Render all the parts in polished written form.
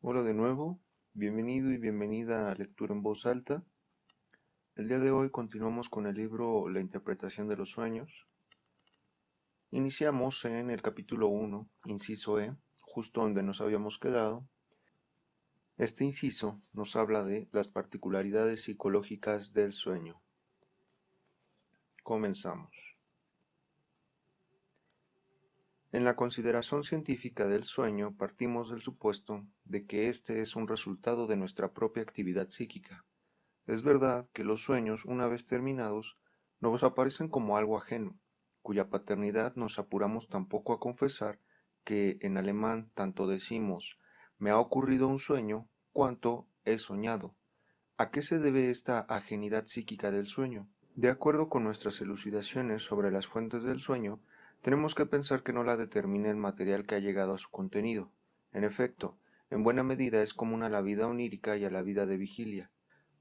Hola de nuevo, bienvenido y bienvenida a Lectura en Voz Alta. El día de hoy continuamos con el libro La interpretación de los sueños. Iniciamos en el capítulo 1, inciso E, justo donde nos habíamos quedado. Este inciso nos habla de las particularidades psicológicas del sueño. Comenzamos. En la consideración científica del sueño partimos del supuesto de que este es un resultado de nuestra propia actividad psíquica. Es verdad que los sueños, una vez terminados, nos aparecen como algo ajeno, cuya paternidad nos apuramos tampoco a confesar que en alemán tanto decimos me ha ocurrido un sueño cuanto he soñado. ¿A qué se debe esta ajenidad psíquica del sueño? De acuerdo con nuestras elucidaciones sobre las fuentes del sueño, tenemos que pensar que no la determina el material que ha llegado a su contenido. En efecto, en buena medida es común a la vida onírica y a la vida de vigilia.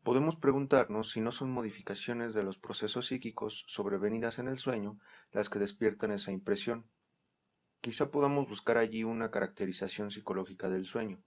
Podemos preguntarnos si no son modificaciones de los procesos psíquicos sobrevenidas en el sueño las que despiertan esa impresión. Quizá podamos buscar allí una caracterización psicológica del sueño.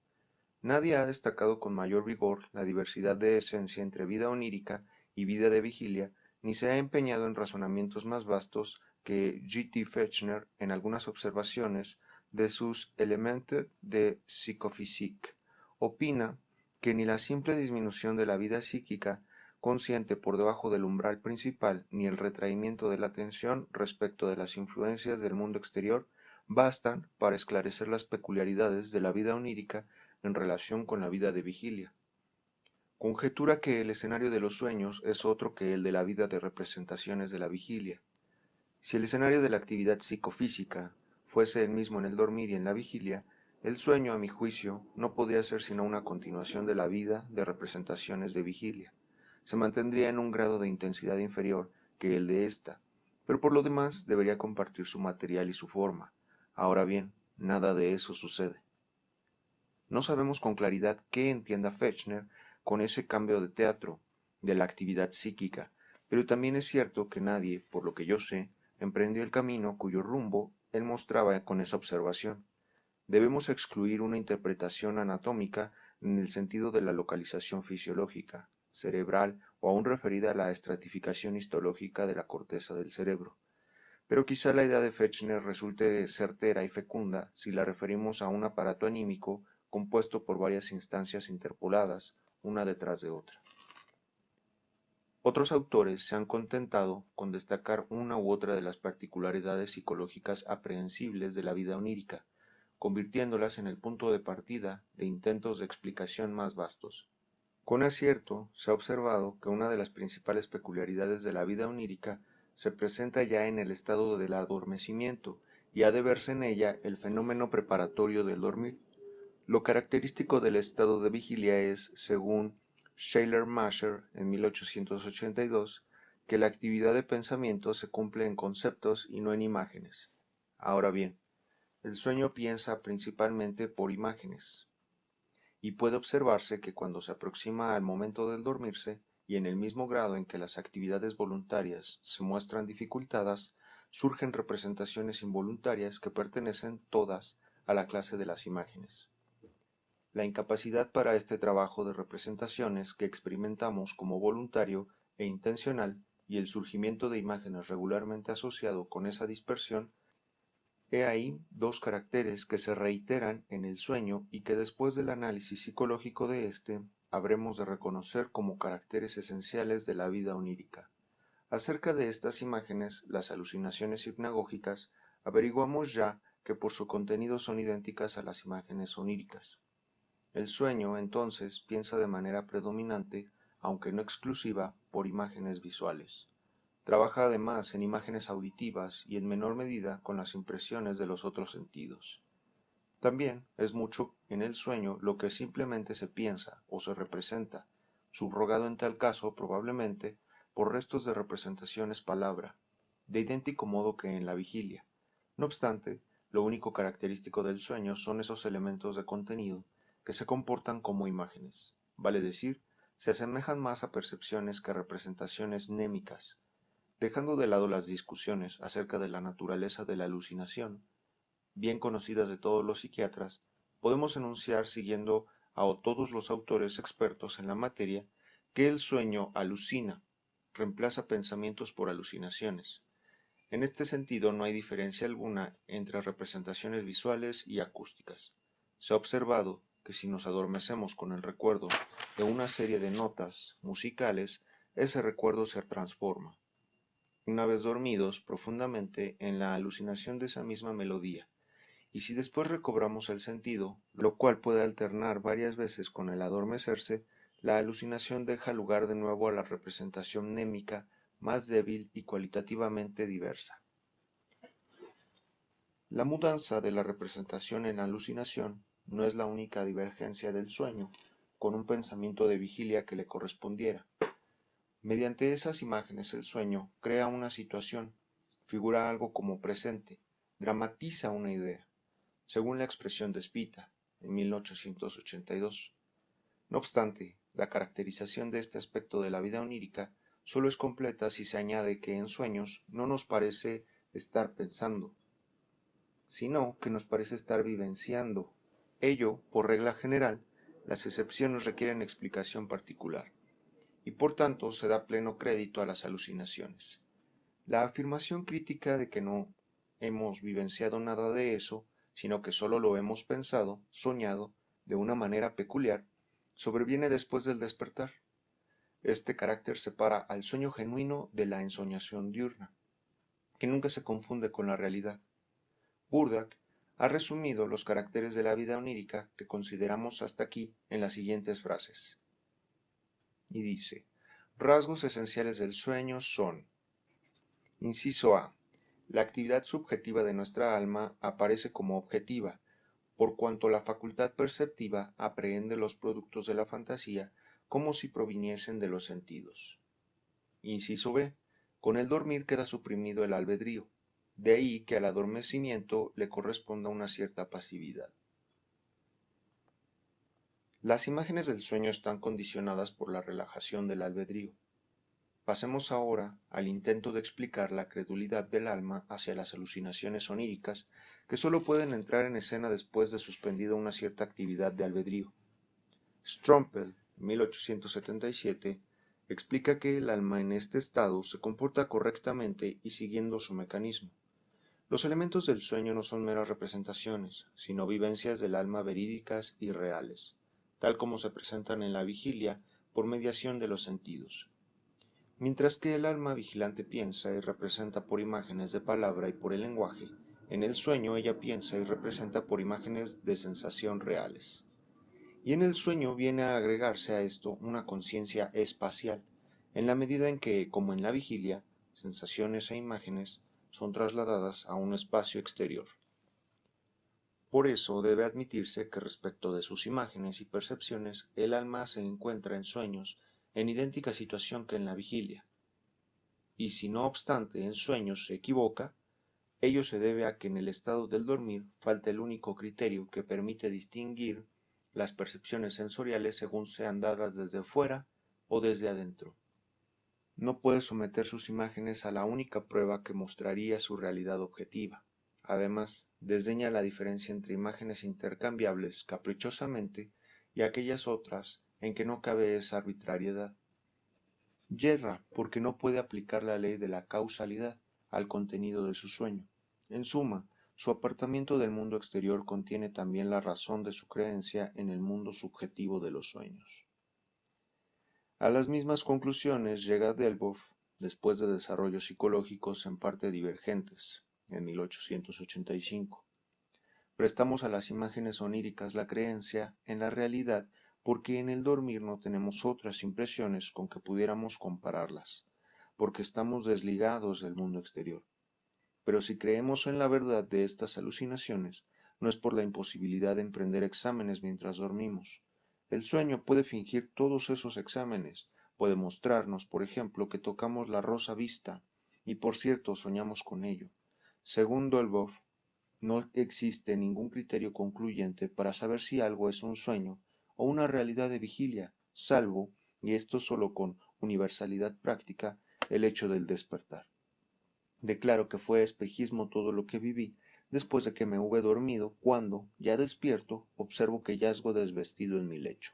Nadie ha destacado con mayor vigor la diversidad de esencia entre vida onírica y vida de vigilia, ni se ha empeñado en razonamientos más vastos que G. T. Fechner en algunas observaciones de sus Elemente de Psychophysique. Opina que ni la simple disminución de la vida psíquica consciente por debajo del umbral principal, ni el retraimiento de la atención respecto de las influencias del mundo exterior bastan para esclarecer las peculiaridades de la vida onírica en relación con la vida de vigilia. Conjetura que el escenario de los sueños es otro que el de la vida de representaciones de la vigilia. Si el escenario de la actividad psicofísica fuese el mismo en el dormir y en la vigilia, el sueño, a mi juicio, no podría ser sino una continuación de la vida de representaciones de vigilia. Se mantendría en un grado de intensidad inferior que el de ésta, pero por lo demás debería compartir su material y su forma. Ahora bien, nada de eso sucede. No sabemos con claridad qué entienda Fechner con ese cambio de teatro de la actividad psíquica, pero también es cierto que nadie, por lo que yo sé, emprendió el camino cuyo rumbo él mostraba con esa observación. Debemos excluir una interpretación anatómica en el sentido de la localización fisiológica, cerebral o aún referida a la estratificación histológica de la corteza del cerebro. Pero quizá la idea de Fechner resulte certera y fecunda si la referimos a un aparato anímico compuesto por varias instancias interpoladas, una detrás de otra. Otros autores se han contentado con destacar una u otra de las particularidades psicológicas aprehensibles de la vida onírica, convirtiéndolas en el punto de partida de intentos de explicación más vastos. Con acierto, se ha observado que una de las principales peculiaridades de la vida onírica se presenta ya en el estado del adormecimiento y ha de verse en ella el fenómeno preparatorio del dormir. Lo característico del estado de vigilia es, según Schleiermacher en 1882, que la actividad de pensamiento se cumple en conceptos y no en imágenes. Ahora bien, el sueño piensa principalmente por imágenes, y puede observarse que cuando se aproxima al momento del dormirse, y en el mismo grado en que las actividades voluntarias se muestran dificultadas, surgen representaciones involuntarias que pertenecen todas a la clase de las imágenes. La incapacidad para este trabajo de representaciones que experimentamos como voluntario e intencional y el surgimiento de imágenes regularmente asociado con esa dispersión. He ahí dos caracteres que se reiteran en el sueño y que después del análisis psicológico de éste habremos de reconocer como caracteres esenciales de la vida onírica. Acerca de estas imágenes, las alucinaciones hipnagógicas, averiguamos ya que por su contenido son idénticas a las imágenes oníricas. El sueño, entonces, piensa de manera predominante, aunque no exclusiva, por imágenes visuales. Trabaja además en imágenes auditivas y en menor medida con las impresiones de los otros sentidos. También es mucho en el sueño lo que simplemente se piensa o se representa, subrogado en tal caso probablemente por restos de representaciones palabra, de idéntico modo que en la vigilia. No obstante, lo único característico del sueño son esos elementos de contenido que se comportan como imágenes, vale decir, se asemejan más a percepciones que a representaciones mnémicas. Dejando de lado las discusiones acerca de la naturaleza de la alucinación, bien conocidas de todos los psiquiatras, podemos enunciar, siguiendo a todos los autores expertos en la materia que el sueño alucina, reemplaza pensamientos por alucinaciones. En este sentido, no hay diferencia alguna entre representaciones visuales y acústicas. Se ha observado que si nos adormecemos con el recuerdo de una serie de notas musicales, ese recuerdo se transforma, una vez dormidos profundamente, en la alucinación de esa misma melodía. Y si después recobramos el sentido, lo cual puede alternar varias veces con el adormecerse, la alucinación deja lugar de nuevo a la representación mnémica más débil y cualitativamente diversa. La mudanza de la representación en la alucinación no es la única divergencia del sueño con un pensamiento de vigilia que le correspondiera. Mediante esas imágenes el sueño crea una situación, figura algo como presente, dramatiza una idea, según la expresión de Spita, en 1882. No obstante, la caracterización de este aspecto de la vida onírica solo es completa si se añade que en sueños no nos parece estar pensando, sino que nos parece estar vivenciando. Ello, por regla general, las excepciones requieren explicación particular, y por tanto se da pleno crédito a las alucinaciones. La afirmación crítica de que no hemos vivenciado nada de eso, sino que solo lo hemos pensado, soñado, de una manera peculiar, sobreviene después del despertar. Este carácter separa al sueño genuino de la ensoñación diurna, que nunca se confunde con la realidad. Burdach ha resumido los caracteres de la vida onírica que consideramos hasta aquí en las siguientes frases. Y dice, rasgos esenciales del sueño son: inciso A. La actividad subjetiva de nuestra alma aparece como objetiva, por cuanto la facultad perceptiva aprehende los productos de la fantasía como si proviniesen de los sentidos. Inciso B. Con el dormir queda suprimido el albedrío, de ahí que al adormecimiento le corresponda una cierta pasividad. Las imágenes del sueño están condicionadas por la relajación del albedrío. Pasemos ahora al intento de explicar la credulidad del alma hacia las alucinaciones oníricas que sólo pueden entrar en escena después de suspendida una cierta actividad de albedrío. Strompel, 1877, explica que el alma en este estado se comporta correctamente y siguiendo su mecanismo. Los elementos del sueño no son meras representaciones, sino vivencias del alma verídicas y reales, tal como se presentan en la vigilia por mediación de los sentidos. Mientras que el alma vigilante piensa y representa por imágenes de palabra y por el lenguaje, en el sueño ella piensa y representa por imágenes de sensación reales. Y en el sueño viene a agregarse a esto una conciencia espacial, en la medida en que, como en la vigilia, sensaciones e imágenes son trasladadas a un espacio exterior. Por eso debe admitirse que respecto de sus imágenes y percepciones, el alma se encuentra en sueños en idéntica situación que en la vigilia. Y si no obstante en sueños se equivoca, ello se debe a que en el estado del dormir falta el único criterio que permite distinguir las percepciones sensoriales según sean dadas desde fuera o desde adentro. No puede someter sus imágenes a la única prueba que mostraría su realidad objetiva. Además, desdeña la diferencia entre imágenes intercambiables caprichosamente y aquellas otras en que no cabe esa arbitrariedad. Yerra porque no puede aplicar la ley de la causalidad al contenido de su sueño. En suma, su apartamiento del mundo exterior contiene también la razón de su creencia en el mundo subjetivo de los sueños. A las mismas conclusiones llega Delboff después de desarrollos psicológicos en parte divergentes, en 1885. Prestamos a las imágenes oníricas la creencia en la realidad porque en el dormir no tenemos otras impresiones con que pudiéramos compararlas, porque estamos desligados del mundo exterior. Pero si creemos en la verdad de estas alucinaciones, no es por la imposibilidad de emprender exámenes mientras dormimos. El sueño puede fingir todos esos exámenes, puede mostrarnos, por ejemplo, que tocamos la rosa vista, y por cierto soñamos con ello. Según Dolboff, no existe ningún criterio concluyente para saber si algo es un sueño o una realidad de vigilia, salvo, y esto solo con universalidad práctica, el hecho del despertar. Declaro que fue espejismo todo lo que viví, después de que me hube dormido, cuando, ya despierto, observo que yazgo desvestido en mi lecho.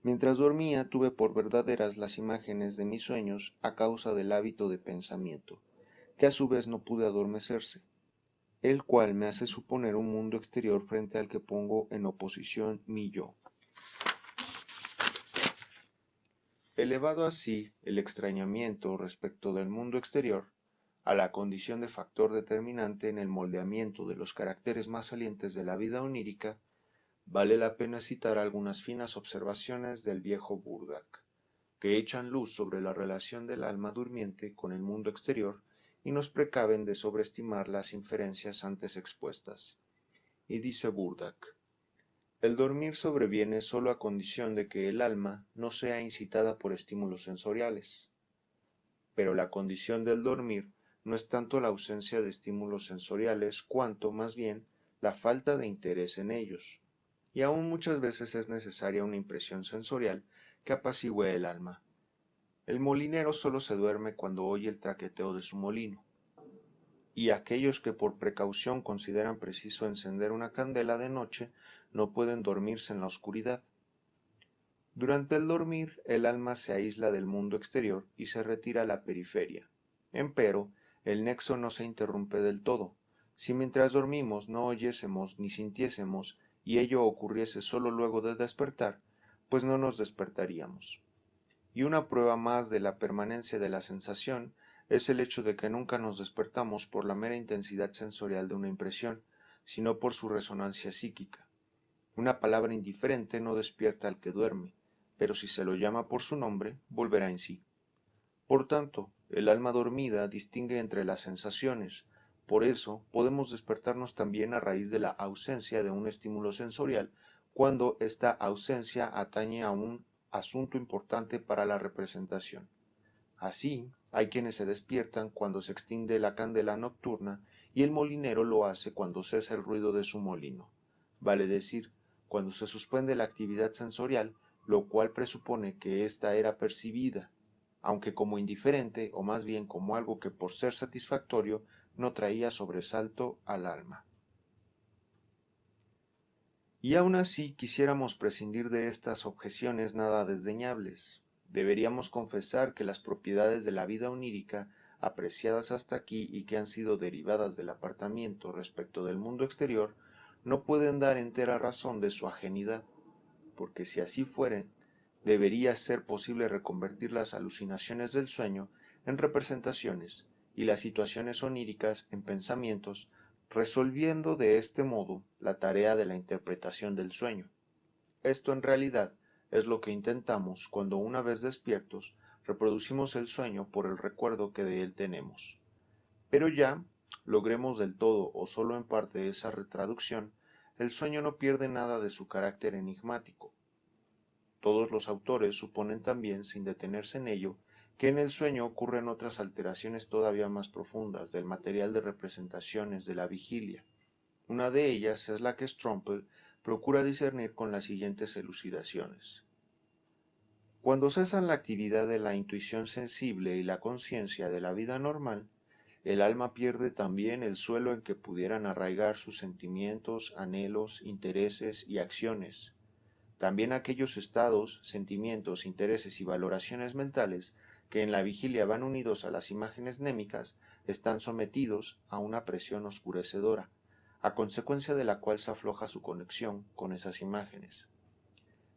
Mientras dormía tuve por verdaderas las imágenes de mis sueños a causa del hábito de pensamiento, que a su vez no pude adormecerse, el cual me hace suponer un mundo exterior frente al que pongo en oposición mi yo. Elevado así el extrañamiento respecto del mundo exterior a la condición de factor determinante en el moldeamiento de los caracteres más salientes de la vida onírica, vale la pena citar algunas finas observaciones del viejo Burdak, que echan luz sobre la relación del alma durmiente con el mundo exterior y nos precaven de sobreestimar las inferencias antes expuestas. Y dice Burdak: el dormir sobreviene sólo a condición de que el alma no sea incitada por estímulos sensoriales. Pero la condición del dormir no es tanto la ausencia de estímulos sensoriales cuanto, más bien, la falta de interés en ellos. Y aún muchas veces es necesaria una impresión sensorial que apacigüe el alma. El molinero solo se duerme cuando oye el traqueteo de su molino. Y aquellos que por precaución consideran preciso encender una candela de noche no pueden dormirse en la oscuridad. Durante el dormir, el alma se aísla del mundo exterior y se retira a la periferia. Empero, el nexo no se interrumpe del todo. Si mientras dormimos no oyésemos ni sintiésemos, y ello ocurriese sólo luego de despertar, pues no nos despertaríamos. Y una prueba más de la permanencia de la sensación es el hecho de que nunca nos despertamos por la mera intensidad sensorial de una impresión, sino por su resonancia psíquica. Una palabra indiferente no despierta al que duerme, pero si se lo llama por su nombre, volverá en sí. Por tanto, el alma dormida distingue entre las sensaciones. Por eso, podemos despertarnos también a raíz de la ausencia de un estímulo sensorial, cuando esta ausencia atañe a un asunto importante para la representación. Así, hay quienes se despiertan cuando se extingue la candela nocturna y el molinero lo hace cuando cesa el ruido de su molino. Vale decir, cuando se suspende la actividad sensorial, lo cual presupone que ésta era percibida, aunque como indiferente o más bien como algo que por ser satisfactorio no traía sobresalto al alma. Y aun así quisiéramos prescindir de estas objeciones nada desdeñables. Deberíamos confesar que las propiedades de la vida onírica, apreciadas hasta aquí y que han sido derivadas del apartamiento respecto del mundo exterior, no pueden dar entera razón de su ajenidad, porque si así fuere, debería ser posible reconvertir las alucinaciones del sueño en representaciones y las situaciones oníricas en pensamientos, resolviendo de este modo la tarea de la interpretación del sueño. Esto en realidad es lo que intentamos cuando una vez despiertos reproducimos el sueño por el recuerdo que de él tenemos. Pero ya, logremos del todo o solo en parte esa retraducción, el sueño no pierde nada de su carácter enigmático. Todos los autores suponen también, sin detenerse en ello, que en el sueño ocurren otras alteraciones todavía más profundas del material de representaciones de la vigilia. Una de ellas es la que Strumpel procura discernir con las siguientes elucidaciones. Cuando cesan la actividad de la intuición sensible y la conciencia de la vida normal, el alma pierde también el suelo en que pudieran arraigar sus sentimientos, anhelos, intereses y acciones. También aquellos estados, sentimientos, intereses y valoraciones mentales que en la vigilia van unidos a las imágenes némicas están sometidos a una presión oscurecedora, a consecuencia de la cual se afloja su conexión con esas imágenes.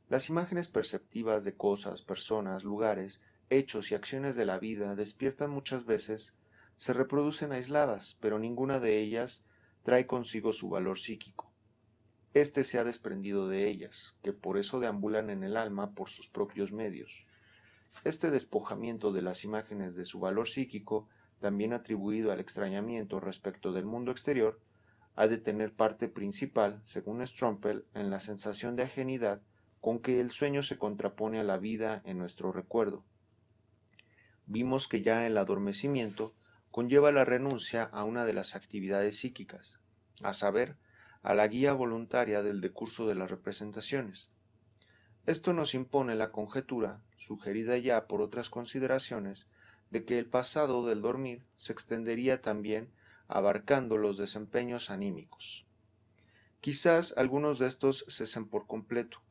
Las imágenes perceptivas de cosas, personas, lugares, hechos y acciones de la vida despiertan muchas veces, se reproducen aisladas, pero ninguna de ellas trae consigo su valor psíquico. Este se ha desprendido de ellas, que por eso deambulan en el alma por sus propios medios. Este despojamiento de las imágenes de su valor psíquico, también atribuido al extrañamiento respecto del mundo exterior, ha de tener parte principal, según Strumpel, en la sensación de ajenidad con que el sueño se contrapone a la vida en nuestro recuerdo. Vimos que ya el adormecimiento conlleva la renuncia a una de las actividades psíquicas, a saber, a la guía voluntaria del decurso de las representaciones. Esto nos impone la conjetura, sugerida ya por otras consideraciones, de que el pasado del dormir se extendería también abarcando los desempeños anímicos. Quizás algunos de estos cesen por completo.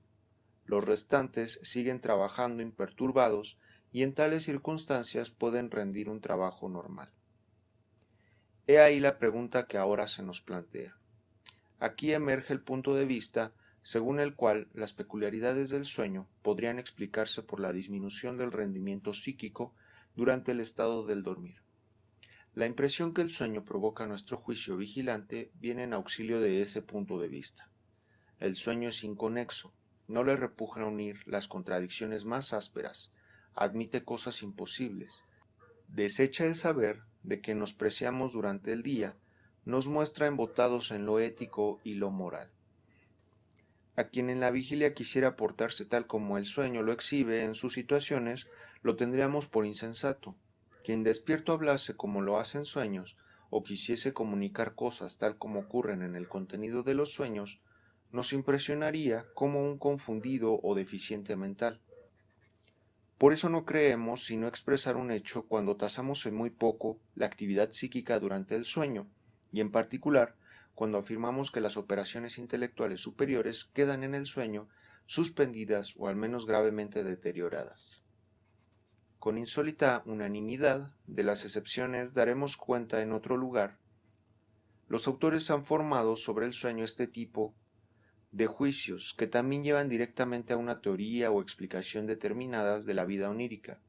Los restantes siguen trabajando imperturbados y en tales circunstancias pueden rendir un trabajo normal. He ahí la pregunta que ahora se nos plantea. Aquí emerge el punto de vista según el cual las peculiaridades del sueño podrían explicarse por la disminución del rendimiento psíquico durante el estado del dormir. La impresión que el sueño provoca a nuestro juicio vigilante viene en auxilio de ese punto de vista. El sueño es inconexo, no le repugna unir las contradicciones más ásperas, admite cosas imposibles, desecha el saber de que nos preciamos durante el día, nos muestra embotados en lo ético y lo moral. A quien en la vigilia quisiera portarse tal como el sueño lo exhibe en sus situaciones, lo tendríamos por insensato. Quien despierto hablase como lo hace en sueños, o quisiese comunicar cosas tal como ocurren en el contenido de los sueños, nos impresionaría como un confundido o deficiente mental. Por eso no creemos sino expresar un hecho cuando tasamos en muy poco la actividad psíquica durante el sueño, y en particular cuando afirmamos que las operaciones intelectuales superiores quedan en el sueño suspendidas o al menos gravemente deterioradas. Con insólita unanimidad de las excepciones daremos cuenta en otro lugar. Los autores han formado sobre el sueño este tipo de juicios que también llevan directamente a una teoría o explicación determinadas de la vida onírica.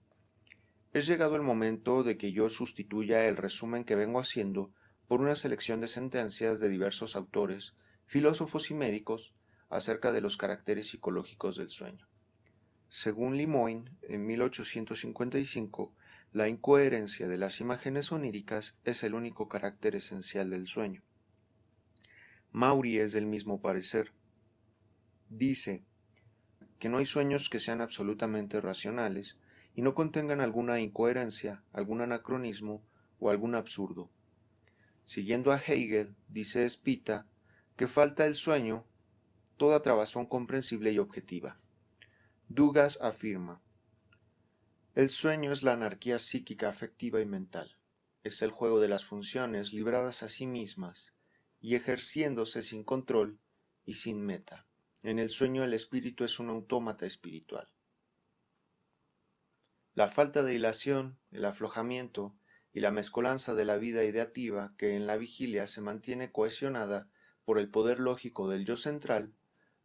Es llegado el momento de que yo sustituya el resumen que vengo haciendo por una selección de sentencias de diversos autores, filósofos y médicos, acerca de los caracteres psicológicos del sueño. Según Lemoine, en 1855, la incoherencia de las imágenes oníricas es el único carácter esencial del sueño. Maury es del mismo parecer. Dice que no hay sueños que sean absolutamente racionales y no contengan alguna incoherencia, algún anacronismo o algún absurdo. Siguiendo a Hegel, dice Spita, que falta el sueño toda trabazón comprensible y objetiva. Dugas afirma, el sueño es la anarquía psíquica afectiva y mental. Es el juego de las funciones libradas a sí mismas y ejerciéndose sin control y sin meta. En el sueño el espíritu es un autómata espiritual. La falta de hilación, el aflojamiento y la mezcolanza de la vida ideativa que en la vigilia se mantiene cohesionada por el poder lógico del yo central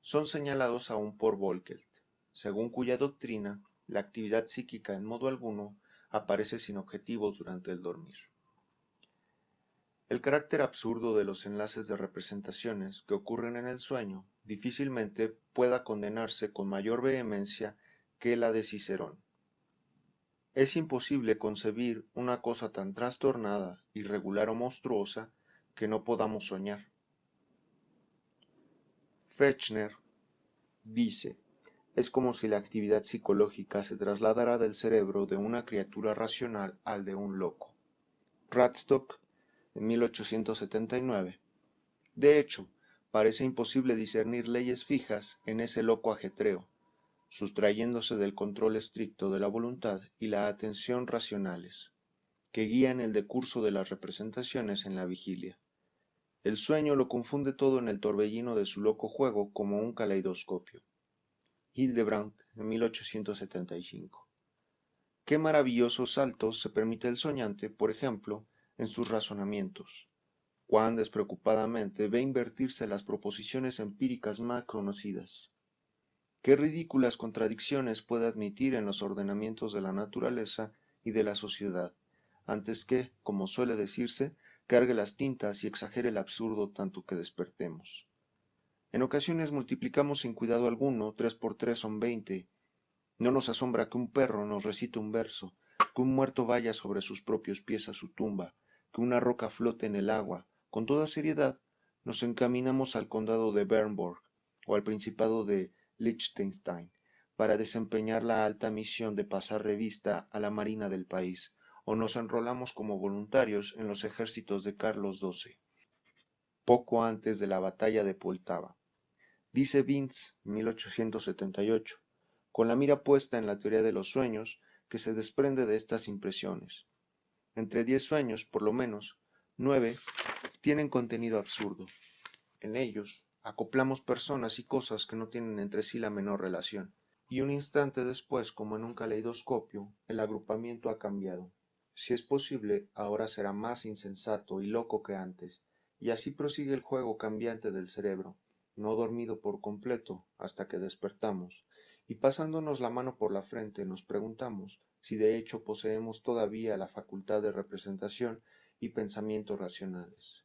son señalados aún por Volkelt, según cuya doctrina la actividad psíquica en modo alguno aparece sin objetivos durante el dormir. El carácter absurdo de los enlaces de representaciones que ocurren en el sueño difícilmente pueda condenarse con mayor vehemencia que la de Cicerón. Es imposible concebir una cosa tan trastornada, irregular o monstruosa que no podamos soñar. Fechner dice, es como si la actividad psicológica se trasladara del cerebro de una criatura racional al de un loco. Radstock, en 1879. De hecho, parece imposible discernir leyes fijas en ese loco ajetreo, sustrayéndose del control estricto de la voluntad y la atención racionales, que guían el decurso de las representaciones en la vigilia. El sueño lo confunde todo en el torbellino de su loco juego como un caleidoscopio. Hildebrandt, en 1875. Qué maravillosos saltos se permite el soñante, por ejemplo, en sus razonamientos. Cuán despreocupadamente ve invertirse las proposiciones empíricas más conocidas. Qué ridículas contradicciones puede admitir en los ordenamientos de la naturaleza y de la sociedad, antes que, como suele decirse, cargue las tintas y exagere el absurdo tanto que despertemos. En ocasiones multiplicamos sin cuidado alguno, 3 por 3 son 20. No nos asombra que un perro nos recite un verso, que un muerto vaya sobre sus propios pies a su tumba, que una roca flote en el agua. Con toda seriedad, nos encaminamos al condado de Bernburg o al principado de Liechtenstein para desempeñar la alta misión de pasar revista a la marina del país, o nos enrolamos como voluntarios en los ejércitos de Carlos XII, poco antes de la batalla de Poltava. Dice Vince, 1878, con la mira puesta en la teoría de los sueños que se desprende de estas impresiones. Entre 10 sueños, por lo menos, 9. Tienen contenido absurdo. En ellos, acoplamos personas y cosas que no tienen entre sí la menor relación. Y un instante después, como en un caleidoscopio, el agrupamiento ha cambiado. Si es posible, ahora será más insensato y loco que antes, y así prosigue el juego cambiante del cerebro, no dormido por completo hasta que despertamos, y pasándonos la mano por la frente nos preguntamos si de hecho poseemos todavía la facultad de representación y pensamientos racionales.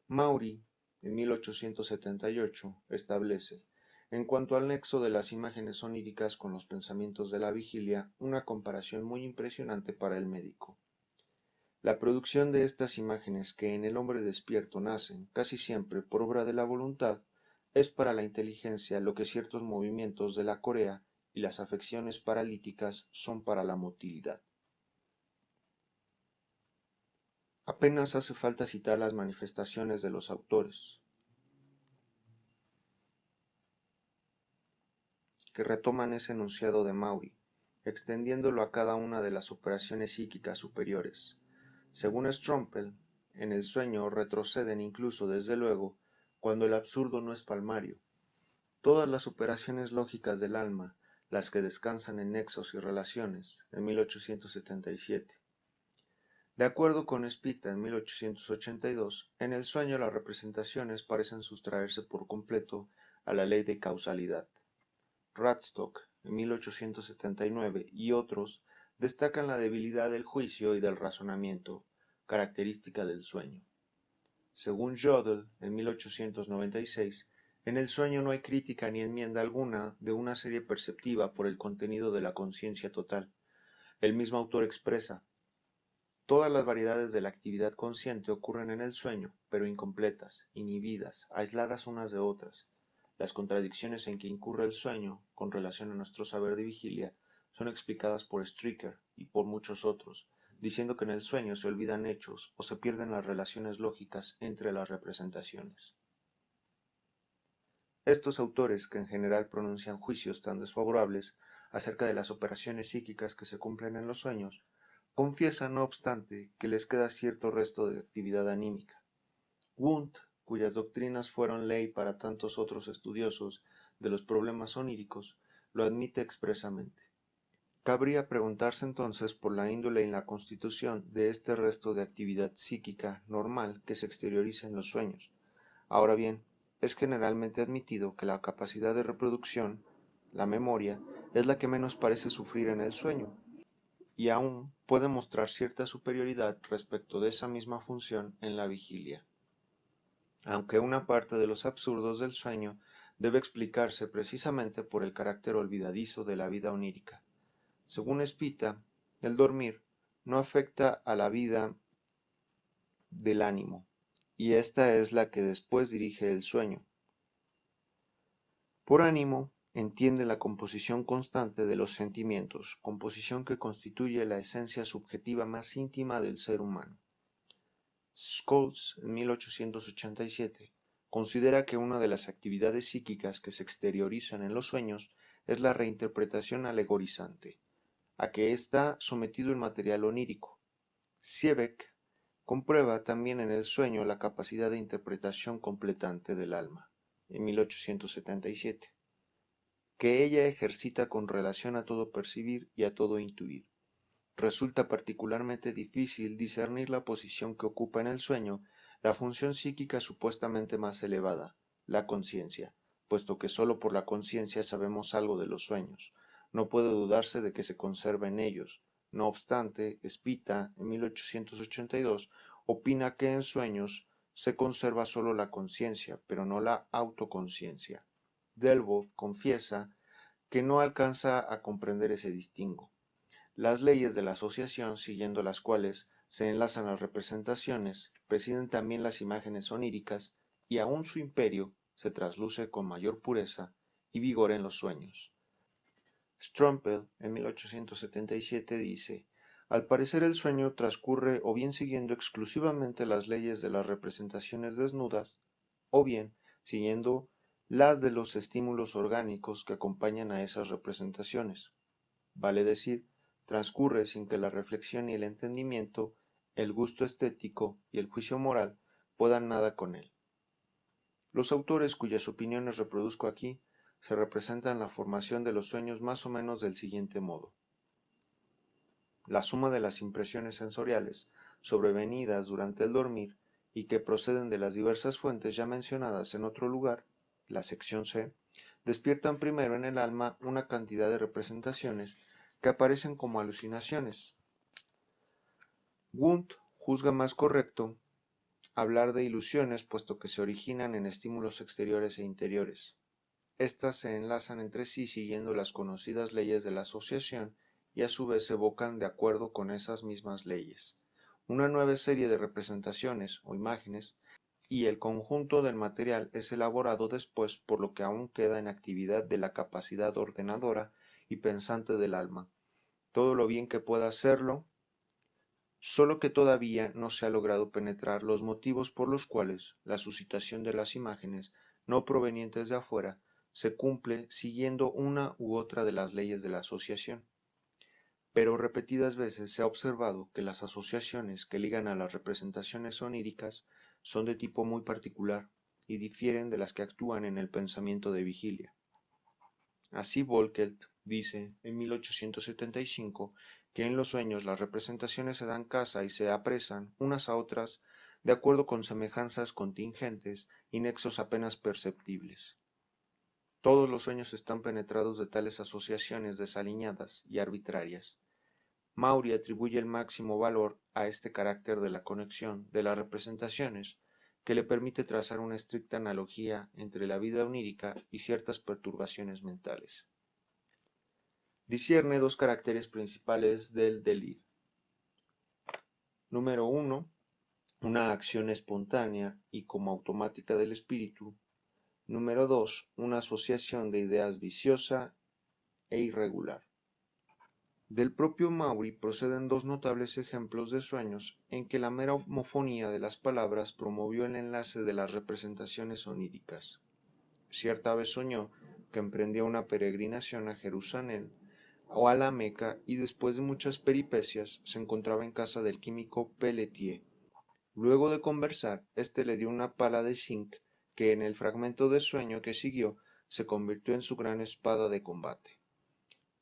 Maury, en 1878, establece, en cuanto al nexo de las imágenes oníricas con los pensamientos de la vigilia, una comparación muy impresionante para el médico. La producción de estas imágenes que en el hombre despierto nacen, casi siempre por obra de la voluntad, es para la inteligencia lo que ciertos movimientos de la corea y las afecciones paralíticas son para la motilidad. Apenas hace falta citar las manifestaciones de los autores, que retoman ese enunciado de Maury, extendiéndolo a cada una de las operaciones psíquicas superiores. Según Strompel, en el sueño retroceden incluso, desde luego, cuando el absurdo no es palmario. Todas las operaciones lógicas del alma, las que descansan en nexos y relaciones, en 1877. De acuerdo con Spita, en 1882, en el sueño las representaciones parecen sustraerse por completo a la ley de causalidad. Radstock, en 1879, y otros destacan la debilidad del juicio y del razonamiento, característica del sueño. Según Jodl, en 1896, en el sueño no hay crítica ni enmienda alguna de una serie perceptiva por el contenido de la conciencia total. El mismo autor expresa: todas las variedades de la actividad consciente ocurren en el sueño, pero incompletas, inhibidas, aisladas unas de otras. Las contradicciones en que incurre el sueño, con relación a nuestro saber de vigilia, son explicadas por Stricker y por muchos otros, diciendo que en el sueño se olvidan hechos o se pierden las relaciones lógicas entre las representaciones. Estos autores, que en general pronuncian juicios tan desfavorables acerca de las operaciones psíquicas que se cumplen en los sueños, confiesan, no obstante, que les queda cierto resto de actividad anímica. Wundt, cuyas doctrinas fueron ley para tantos otros estudiosos de los problemas oníricos, lo admite expresamente. Cabría preguntarse entonces por la índole y la constitución de este resto de actividad psíquica normal que se exterioriza en los sueños. Ahora bien, es generalmente admitido que la capacidad de reproducción, la memoria, es la que menos parece sufrir en el sueño, y aún puede mostrar cierta superioridad respecto de esa misma función en la vigilia. Aunque una parte de los absurdos del sueño debe explicarse precisamente por el carácter olvidadizo de la vida onírica. Según Spita, el dormir no afecta a la vida del ánimo, y esta es la que después dirige el sueño. Por ánimo entiende la composición constante de los sentimientos, composición que constituye la esencia subjetiva más íntima del ser humano. Scholz, en 1887, considera que una de las actividades psíquicas que se exteriorizan en los sueños es la reinterpretación alegorizante, a que está sometido el material onírico. Siebeck comprueba también en el sueño la capacidad de interpretación completante del alma, en 1877, que ella ejercita con relación a todo percibir y a todo intuir. Resulta particularmente difícil discernir la posición que ocupa en el sueño la función psíquica supuestamente más elevada, la conciencia, puesto que sólo por la conciencia sabemos algo de los sueños. No puede dudarse de que se conserva en ellos. No obstante, Spita, en 1882, opina que en sueños se conserva sólo la conciencia, pero no la autoconciencia. Delboff confiesa que no alcanza a comprender ese distingo. Las leyes de la asociación, siguiendo las cuales se enlazan las representaciones, presiden también las imágenes oníricas, y aun su imperio se trasluce con mayor pureza y vigor en los sueños. Strompel, en 1877, dice: al parecer el sueño transcurre o bien siguiendo exclusivamente las leyes de las representaciones desnudas, o bien siguiendo las de los estímulos orgánicos que acompañan a esas representaciones. Vale decir, transcurre sin que la reflexión y el entendimiento el gusto estético y el juicio moral puedan nada con él. Los autores cuyas opiniones reproduzco aquí se representan la formación de los sueños más o menos del siguiente modo. La suma de las impresiones sensoriales sobrevenidas durante el dormir y que proceden de las diversas fuentes ya mencionadas en otro lugar, la sección C, despiertan primero en el alma una cantidad de representaciones que aparecen como alucinaciones. Wundt juzga más correcto hablar de ilusiones puesto que se originan en estímulos exteriores e interiores. Estas se enlazan entre sí siguiendo las conocidas leyes de la asociación y a su vez se evocan de acuerdo con esas mismas leyes. Una nueva serie de representaciones o imágenes y el conjunto del material es elaborado después por lo que aún queda en actividad de la capacidad ordenadora y pensante del alma. Todo lo bien que pueda hacerlo, solo que todavía no se ha logrado penetrar los motivos por los cuales la suscitación de las imágenes no provenientes de afuera se cumple siguiendo una u otra de las leyes de la asociación. Pero repetidas veces se ha observado que las asociaciones que ligan a las representaciones oníricas son de tipo muy particular y difieren de las que actúan en el pensamiento de vigilia. Así Volkelt dice en 1875 que en los sueños las representaciones se dan caza y se apresan unas a otras de acuerdo con semejanzas contingentes y nexos apenas perceptibles. Todos los sueños están penetrados de tales asociaciones desaliñadas y arbitrarias. Maury atribuye el máximo valor a este carácter de la conexión de las representaciones que le permite trazar una estricta analogía entre la vida onírica y ciertas perturbaciones mentales. Discierne dos caracteres principales del delirio. Número 1. Una acción espontánea y como automática del espíritu. Número 2. Una asociación de ideas viciosa e irregular. Del propio Maury proceden dos notables ejemplos de sueños en que la mera homofonía de las palabras promovió el enlace de las representaciones oníricas. Cierta vez soñó que emprendía una peregrinación a Jerusalén o a la Meca y después de muchas peripecias se encontraba en casa del químico Pelletier. Luego de conversar, éste le dio una pala de zinc que en el fragmento de sueño que siguió se convirtió en su gran espada de combate.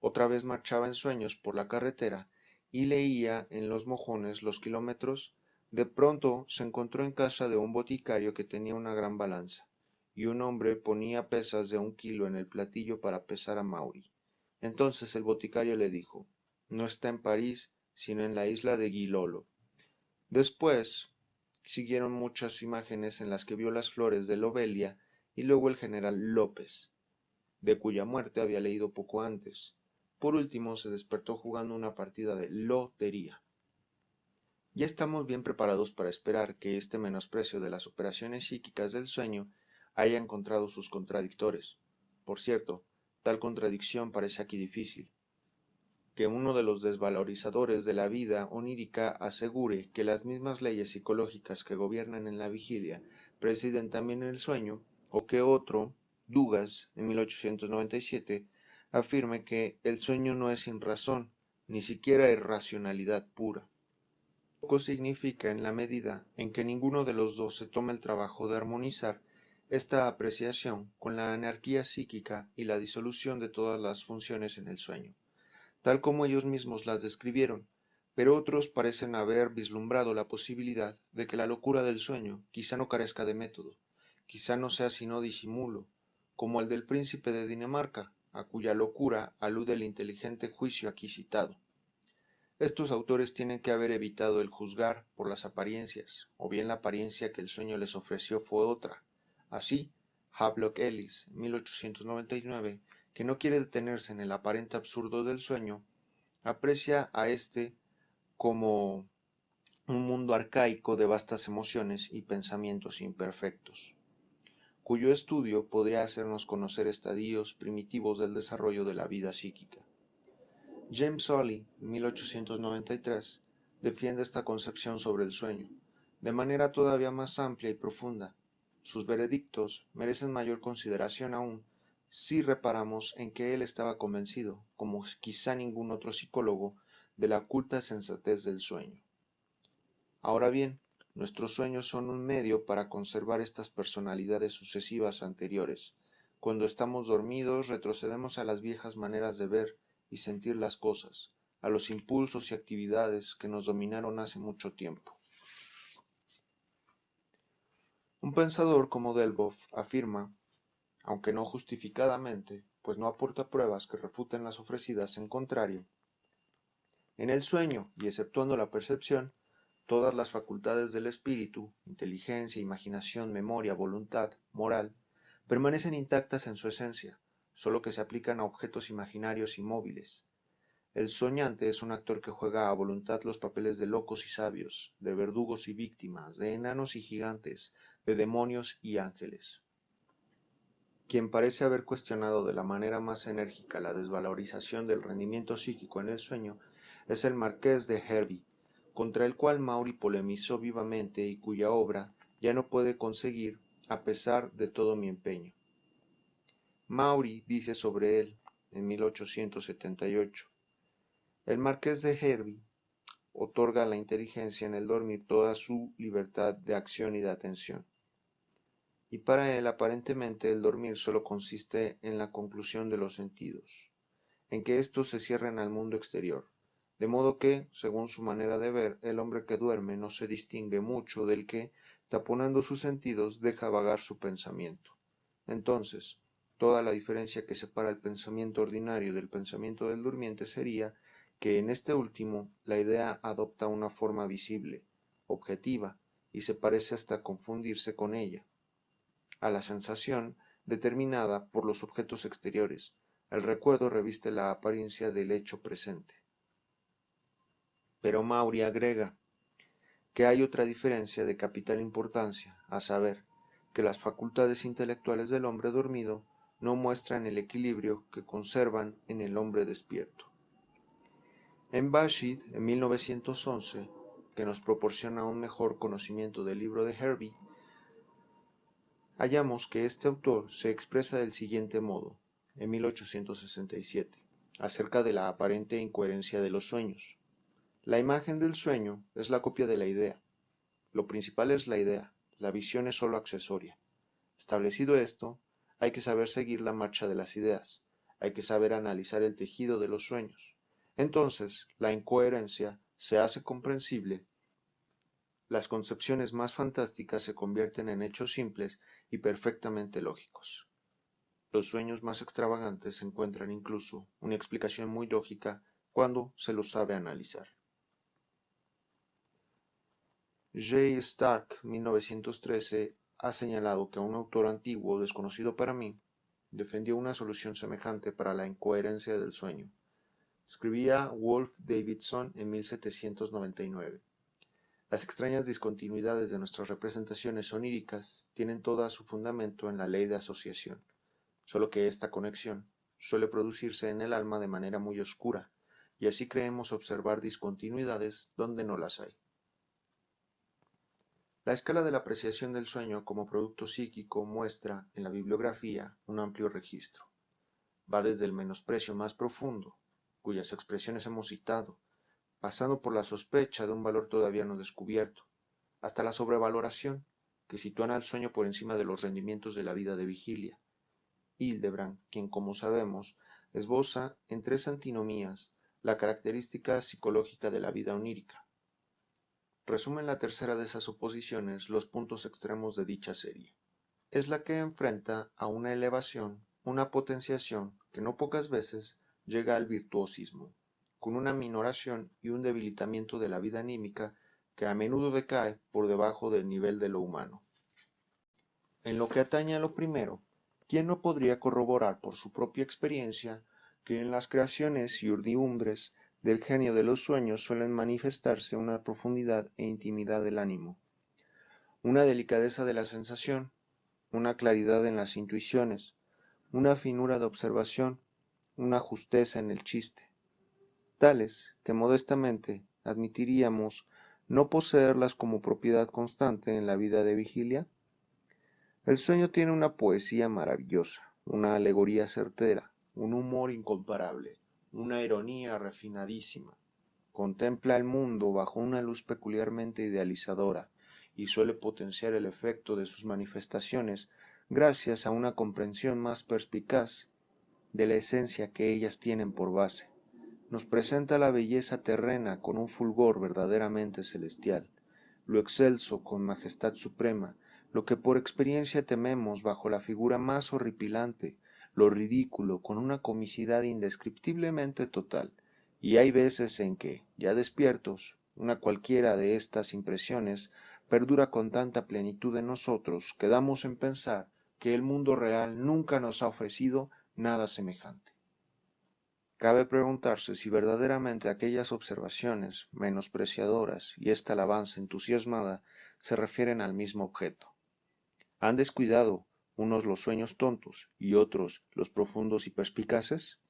Otra vez marchaba en sueños por la carretera y leía en los mojones los kilómetros. De pronto se encontró en casa de un boticario que tenía una gran balanza, y un hombre ponía pesas de 1 kilo en el platillo para pesar a Maury. Entonces el boticario le dijo: no está en París, sino en la isla de Gilolo. Después siguieron muchas imágenes en las que vio las flores de Lobelia y luego el general López, de cuya muerte había leído poco antes. Por último, se despertó jugando una partida de lotería. Ya estamos bien preparados para esperar que este menosprecio de las operaciones psíquicas del sueño haya encontrado sus contradictores. Por cierto, tal contradicción parece aquí difícil. Que uno de los desvalorizadores de la vida onírica asegure que las mismas leyes psicológicas que gobiernan en la vigilia presiden también en el sueño, o que otro, Dugas, en 1897, afirme que el sueño no es sin razón, ni siquiera es racionalidad pura. Poco significa en la medida en que ninguno de los dos se toma el trabajo de armonizar esta apreciación con la anarquía psíquica y la disolución de todas las funciones en el sueño, tal como ellos mismos las describieron, pero otros parecen haber vislumbrado la posibilidad de que la locura del sueño quizá no carezca de método, quizá no sea sino disimulo, como el del príncipe de Dinamarca, a cuya locura alude el inteligente juicio aquí citado. Estos autores tienen que haber evitado el juzgar por las apariencias, o bien la apariencia que el sueño les ofreció fue otra. Así, Havelock Ellis, 1899, que no quiere detenerse en el aparente absurdo del sueño, aprecia a éste como un mundo arcaico de vastas emociones y pensamientos imperfectos, cuyo estudio podría hacernos conocer estadios primitivos del desarrollo de la vida psíquica. James Sully, 1893, defiende esta concepción sobre el sueño, de manera todavía más amplia y profunda. Sus veredictos merecen mayor consideración aún si reparamos en que él estaba convencido, como quizá ningún otro psicólogo, de la oculta sensatez del sueño. Ahora bien, nuestros sueños son un medio para conservar estas personalidades sucesivas anteriores. Cuando estamos dormidos, retrocedemos a las viejas maneras de ver y sentir las cosas, a los impulsos y actividades que nos dominaron hace mucho tiempo. Un pensador como Delboff afirma, aunque no justificadamente, pues no aporta pruebas que refuten las ofrecidas en contrario, en el sueño, y exceptuando la percepción, todas las facultades del espíritu, inteligencia, imaginación, memoria, voluntad, moral, permanecen intactas en su esencia, solo que se aplican a objetos imaginarios y móviles. El soñante es un actor que juega a voluntad los papeles de locos y sabios, de verdugos y víctimas, de enanos y gigantes, de demonios y ángeles. Quien parece haber cuestionado de la manera más enérgica la desvalorización del rendimiento psíquico en el sueño es el marqués de Hervey, contra el cual Maury polemizó vivamente y cuya obra ya no puede conseguir a pesar de todo mi empeño. Maury dice sobre él, en 1878, el marqués de Hervey otorga a la inteligencia en el dormir toda su libertad de acción y de atención. Y para él aparentemente el dormir solo consiste en la conclusión de los sentidos, en que éstos se cierren al mundo exterior, de modo que, según su manera de ver, el hombre que duerme no se distingue mucho del que, taponando sus sentidos, deja vagar su pensamiento. Entonces, toda la diferencia que separa el pensamiento ordinario del pensamiento del durmiente sería que en este último la idea adopta una forma visible, objetiva, y se parece hasta confundirse con ella, a la sensación determinada por los objetos exteriores. El recuerdo reviste la apariencia del hecho presente. Pero Maury agrega que hay otra diferencia de capital importancia, a saber, que las facultades intelectuales del hombre dormido no muestran el equilibrio que conservan en el hombre despierto. En Bashid, en 1911, que nos proporciona un mejor conocimiento del libro de Hervey, hallamos que este autor se expresa del siguiente modo, en 1867, acerca de la aparente incoherencia de los sueños. La imagen del sueño es la copia de la idea. Lo principal es la idea, la visión es sólo accesoria. Establecido esto, hay que saber seguir la marcha de las ideas, hay que saber analizar el tejido de los sueños. Entonces, la incoherencia se hace comprensible. Las concepciones más fantásticas se convierten en hechos simples y perfectamente lógicos. Los sueños más extravagantes encuentran incluso una explicación muy lógica cuando se los sabe analizar. J. Stark, 1913, ha señalado que un autor antiguo, desconocido para mí, defendió una solución semejante para la incoherencia del sueño. Escribía Wolf Davidson en 1799. Las extrañas discontinuidades de nuestras representaciones oníricas tienen todo su fundamento en la ley de asociación, solo que esta conexión suele producirse en el alma de manera muy oscura, y así creemos observar discontinuidades donde no las hay. La escala de la apreciación del sueño como producto psíquico muestra, en la bibliografía, un amplio registro. Va desde el menosprecio más profundo, cuyas expresiones hemos citado, pasando por la sospecha de un valor todavía no descubierto, hasta la sobrevaloración, que sitúan al sueño por encima de los rendimientos de la vida de vigilia. Hildebrand, quien como sabemos, esboza en 3 antinomías la característica psicológica de la vida onírica. Resume en la tercera de esas oposiciones los puntos extremos de dicha serie. Es la que enfrenta a una elevación, una potenciación que no pocas veces llega al virtuosismo, con una minoración y un debilitamiento de la vida anímica que a menudo decae por debajo del nivel de lo humano. En lo que atañe a lo primero, ¿quién no podría corroborar por su propia experiencia que en las creaciones y urdiumbres del genio de los sueños suelen manifestarse una profundidad e intimidad del ánimo, una delicadeza de la sensación, una claridad en las intuiciones, una finura de observación, una justeza en el chiste, tales que modestamente admitiríamos no poseerlas como propiedad constante en la vida de vigilia? El sueño tiene una poesía maravillosa, una alegoría certera, un humor incomparable, una ironía refinadísima. contempla el mundo bajo una luz peculiarmente idealizadora y suele potenciar el efecto de sus manifestaciones gracias a una comprensión más perspicaz de la esencia que ellas tienen por base. Nos presenta la belleza terrena con un fulgor verdaderamente celestial, lo excelso con majestad suprema, lo que por experiencia tememos bajo la figura más horripilante, lo ridículo con una comicidad indescriptiblemente total, y hay veces en que, ya despiertos, una cualquiera de estas impresiones perdura con tanta plenitud en nosotros que damos en pensar que el mundo real nunca nos ha ofrecido nada semejante. Cabe preguntarse si verdaderamente aquellas observaciones menospreciadoras y esta alabanza entusiasmada se refieren al mismo objeto. ¿Han descuidado unos los sueños tontos y otros los profundos y perspicaces?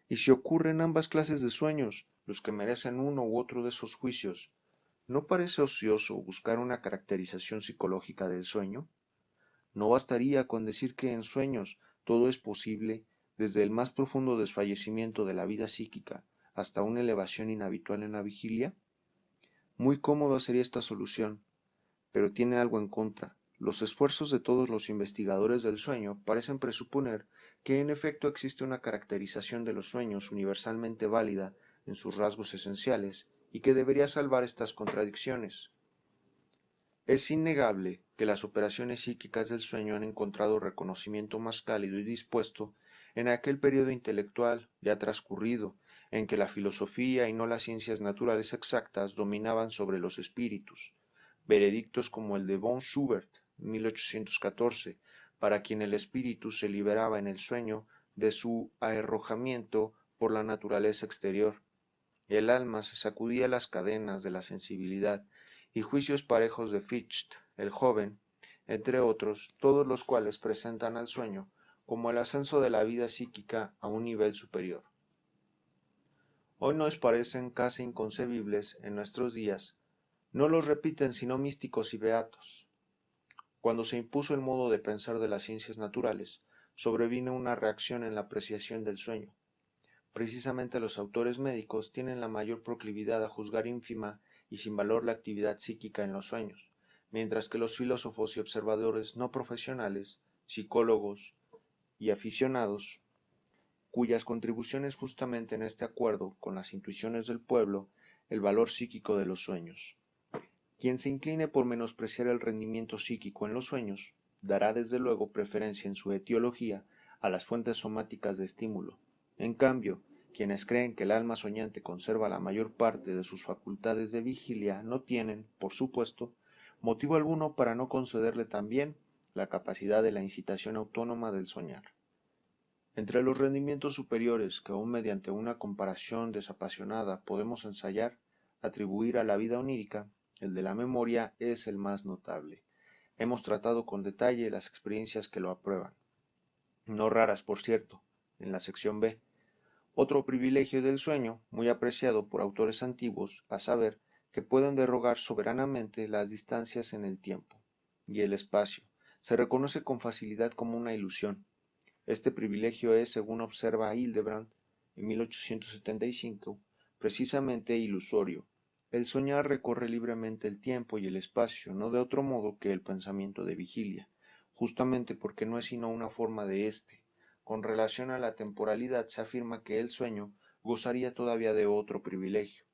Y si ocurren ambas clases de sueños, los que merecen uno u otro de esos juicios, ¿no parece ocioso buscar una caracterización psicológica del sueño? ¿No bastaría con decir que en sueños todo es posible, desde el más profundo desfallecimiento de la vida psíquica hasta una elevación inhabitual en la vigilia? Muy cómoda sería esta solución, pero tiene algo en contra. Los esfuerzos de todos los investigadores del sueño parecen presuponer que en efecto existe una caracterización de los sueños universalmente válida en sus rasgos esenciales y que debería salvar estas contradicciones. Es innegable que las operaciones psíquicas del sueño han encontrado reconocimiento más cálido y dispuesto en aquel periodo intelectual ya transcurrido, en que la filosofía y no las ciencias naturales exactas dominaban sobre los espíritus. Veredictos como el de von Schubert, 1814, para quien el espíritu se liberaba en el sueño de su arrojamiento por la naturaleza exterior. El alma se sacudía las cadenas de la sensibilidad, y juicios parejos de Fichte, el joven, entre otros, todos los cuales presentan al sueño como el ascenso de la vida psíquica a un nivel superior. Hoy nos parecen casi inconcebibles en nuestros días, no los repiten sino místicos y beatos. Cuando se impuso el modo de pensar de las ciencias naturales, sobrevino una reacción en la apreciación del sueño. Precisamente los autores médicos tienen la mayor proclividad a juzgar ínfima y sin valor la actividad psíquica en los sueños, mientras que los filósofos y observadores no profesionales, psicólogos y aficionados, cuyas contribuciones justamente en este acuerdo con las intuiciones del pueblo, el valor psíquico de los sueños. Quien se incline por menospreciar el rendimiento psíquico en los sueños, dará desde luego preferencia en su etiología a las fuentes somáticas de estímulo. En cambio, quienes creen que el alma soñante conserva la mayor parte de sus facultades de vigilia no tienen, por supuesto, motivo alguno para no concederle también la capacidad de la incitación autónoma del soñar. Entre los rendimientos superiores que aún mediante una comparación desapasionada podemos ensayar, atribuir a la vida onírica, el de la memoria es el más notable. Hemos tratado con detalle las experiencias que lo aprueban, no raras por cierto, en la sección B. Otro privilegio del sueño, muy apreciado por autores antiguos, a saber, que pueden derrogar soberanamente las distancias en el tiempo y el espacio, se reconoce con facilidad como una ilusión. Este privilegio es, según observa Hildebrand en 1875, precisamente ilusorio. El soñar recorre libremente el tiempo y el espacio, no de otro modo que el pensamiento de vigilia, justamente porque no es sino una forma de éste. Con relación a la temporalidad se afirma que el sueño gozaría todavía de otro privilegio.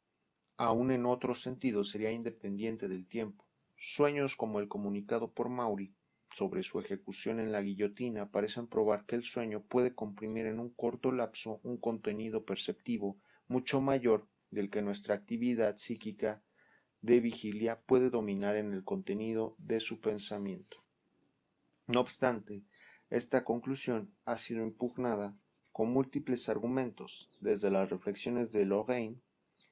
Aun en otros sentidos sería independiente del tiempo. Sueños como el comunicado por Maury sobre su ejecución en la guillotina parecen probar que el sueño puede comprimir en un corto lapso un contenido perceptivo mucho mayor del que nuestra actividad psíquica de vigilia puede dominar en el contenido de su pensamiento. No obstante, esta conclusión ha sido impugnada con múltiples argumentos, desde las reflexiones de Lorraine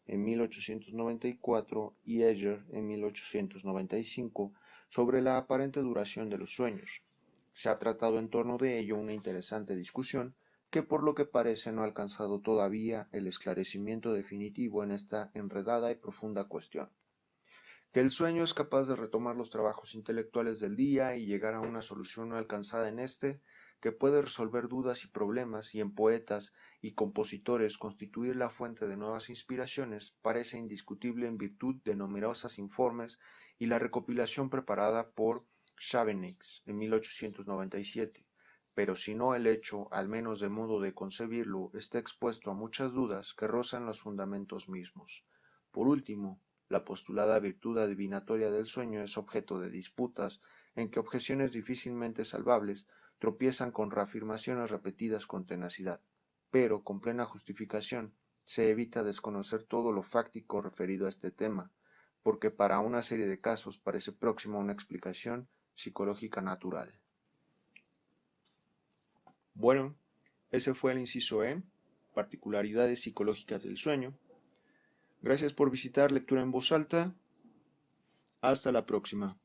en 1894 y Heger en 1895 sobre la aparente duración de los sueños. Se ha tratado en torno de ello una interesante discusión que por lo que parece no ha alcanzado todavía el esclarecimiento definitivo en esta enredada y profunda cuestión. Que el sueño es capaz de retomar los trabajos intelectuales del día y llegar a una solución no alcanzada en este, que puede resolver dudas y problemas y en poetas y compositores constituir la fuente de nuevas inspiraciones, parece indiscutible en virtud de numerosos informes y la recopilación preparada por Chabannes en 1897. Pero si no el hecho, al menos de modo de concebirlo, está expuesto a muchas dudas que rozan los fundamentos mismos. Por último, la postulada virtud adivinatoria del sueño es objeto de disputas en que objeciones difícilmente salvables tropiezan con reafirmaciones repetidas con tenacidad, pero con plena justificación se evita desconocer todo lo fáctico referido a este tema, porque para una serie de casos parece próxima una explicación psicológica natural. Bueno, ese fue el inciso E, particularidades psicológicas del sueño. Gracias por visitar Lectura en Voz Alta. Hasta la próxima.